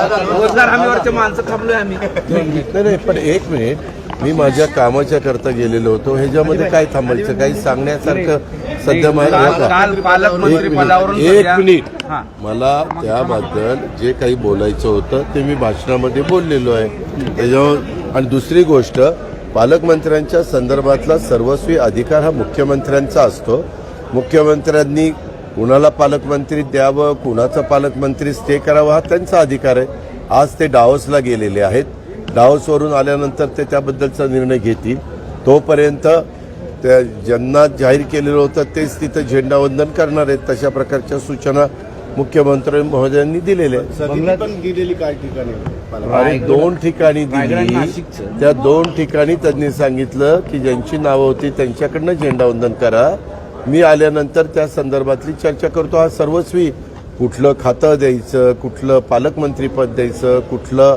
रोजगार हमीवरचे माणसं थांबलोय आम्ही. नाही पण एक मिनिट, मी माझ्या कामाच्या करता गेलेलो होतो. ह्याच्यामध्ये काय थांबायचं, काही सांगण्यासारखं सध्या काल पालकमंत्री पदावरून एक मिनिट, मला त्याबद्दल जे काही बोलायचं होतं ते मी भाषणामध्ये बोललेलो आहे. त्याच्यावर आणि दुसरी गोष्ट, पालकमंत्र्यांच्या संदर्भातला सर्वस्वी अधिकार हा मुख्यमंत्र्यांचा असतो. मुख्यमंत्र्यांनी कुणाला पालकमंत्री द्यावं, कुणाचं पालकमंत्री स्टे करावं हा त्यांचा अधिकार आहे. आज ते डावोसला गेलेले आहेत. डावोसवरून आल्यानंतर ते त्याबद्दलचा निर्णय घेतील. तोपर्यंत त्या ज्यांना जाहीर केलेलं होतं तेच तिथं झेंडावंदन करणार आहेत. तशा प्रकारच्या सूचना मुख्यमंत्री महोदयांनी दिलेल्या आहेत. पण गेलेली काय ठिकाणी आणि 2 ठिकाणी दिली. त्या 2 ठिकाणी त्यांनी सांगितलं की ज्यांची नावं होती त्यांच्याकडनं झेंडावंदन करा. मी आल्यानंतर त्या संदर्भातली चर्चा करतो. हा सर्वस्वी कुठलं खातं द्यायचं, कुठलं पालकमंत्रीपद द्यायचं, कुठलं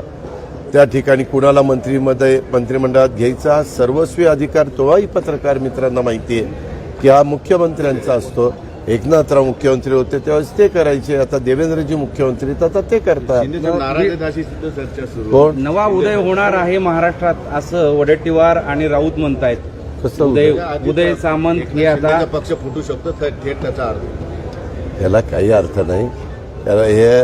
त्या ठिकाणी कुणाला मंत्रिमंडळात घ्यायचा, हा सर्वस्वी अधिकार तोही पत्रकार मित्रांना माहिती आहे की हा मुख्यमंत्र्यांचा असतो. एकनाथराव मुख्यमंत्री होते तेव्हाच ते करायचे. आता देवेंद्रजी मुख्यमंत्री आता ते करतात. कोण नवा उदय होणार आहे महाराष्ट्रात असं वडेट्टीवार आणि राऊत म्हणतायत. कसं उदय सामंत हे आता पक्ष फुटू शकतो थेट त्याचा अर्थ. याला काही अर्थ नाही. याला हे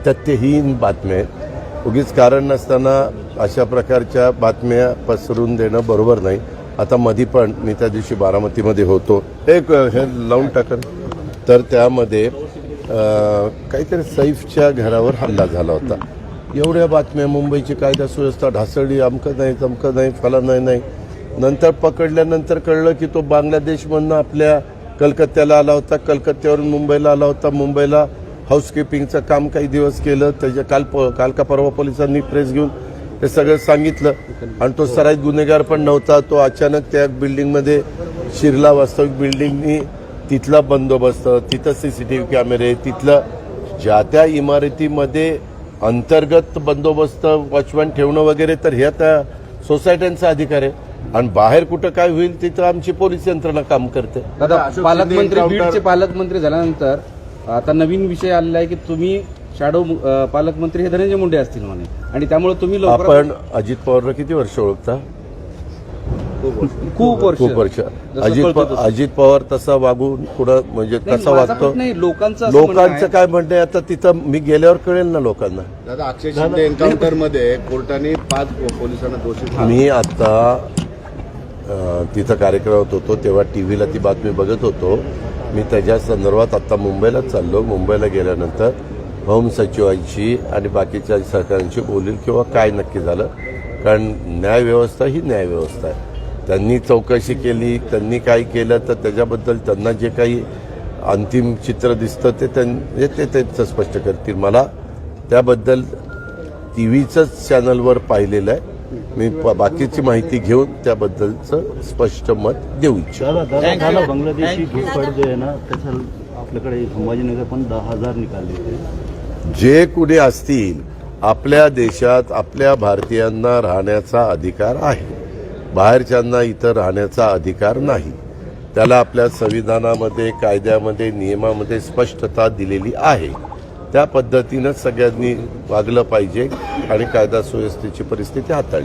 तथ्यहीन बातम्या आहेत. उगीच कारण नसताना अशा प्रकारच्या बातम्या पसरून देणं बरोबर नाही. आता मधी पण मी त्या दिवशी बारामतीमध्ये होतो. एक हे लावून टाकन तर त्यामध्ये काहीतरी सैफच्या घरावर हल्ला झाला होता. एवढ्या बातम्या, मुंबईची कायदा सुव्यवस्था ढासळली, अमकं नाही तमकं नाही फलानं नाही. नंतर पकडल्यानंतर कळलं की तो बांगलादेशमधनं आपल्या कलकत्त्याला आला होता. कलकत्त्यावरून मुंबईला आला होता. मुंबईला हाऊसकीपिंगचं काम काही दिवस केलं. त्याच्या काल का परवा पोलिसांनी प्रेस घेऊन ते सगळं सांगितलं. आणि तो सराईत गुन्हेगार पण नव्हता. तो अचानक त्या बिल्डिंगमध्ये शिरला. वास्तविक बिल्डिंगनी तिथला बंदोबस्त, तिथं सीसीटीव्ही कॅमेरे, तिथलं ज्या त्या इमारतीमध्ये अंतर्गत बंदोबस्त, वॉचमॅन ठेवणं वगैरे, तर हे आता सोसायट्यांचा अधिकार आहे. आणि बाहेर कुठं काय होईल तिथं आमची पोलीस यंत्रणा काम करते. पालकमंत्री बीडचे पालकमंत्री झाल्यानंतर आता नवीन विषय आलेला आहे की तुम्ही शॅडो पालकमंत्री हे धनंजय मुंडे असतील म्हणे. आणि त्यामुळे आपण अजित पवारला किती वर्ष ओळखता? खूप वर्ष. अजित पवार तसा वागून कुणा म्हणजे कसा वागतो लोकांचं काय म्हणणं. आता तिथं मी गेल्यावर कळेल ना लोकांना. दादा, अक्षय शिंदे एन्काउंटर मध्ये कोर्टाने 5 पोलिसांना दोषी. मी आता तिथं कार्यक्रमात होतो तेव्हा टीव्हीला ती बातमी बघत होतो. मी त्याच्या संदर्भात आता मुंबईला चाललो. मुंबईला गेल्यानंतर होम सचिवांशी आणि बाकीच्या सहकाऱ्यांशी बोलील किंवा काय नक्की झालं. कारण न्यायव्यवस्था ही न्यायव्यवस्था आहे. त्यांनी चौकशी केली, त्यांनी काय केलं तर त्याच्याबद्दल त्यांना जे काही अंतिम चित्र दिसतं ते त्यांचं स्पष्ट करतील. मला त्याबद्दल टीव्हीचंच चॅनलवर पाहिलेलं आहे. मी बाकीची माहिती घेऊन त्याबद्दलचं स्पष्ट मत देऊ इच्छितो. बांगलादेशी घुसखोर जो आहे ना त्याचा आपल्याकडे संभाजीनगर पण 10,000 निकाले. जे कुणी असतील, आपल्या देशात आपल्या भारतीयांना राहण्याचा अधिकार आहे. बाहेरच्यांना इथं राहण्याचा अधिकार नाही. त्याला आपल्या संविधानामध्ये, कायद्यामध्ये, नियमामध्ये स्पष्टता दिलेली आहे. त्या पद्धतीनं सगळ्यांनी वागलं पाहिजे आणि कायदा सुव्यवस्थेची परिस्थिती हाताळली.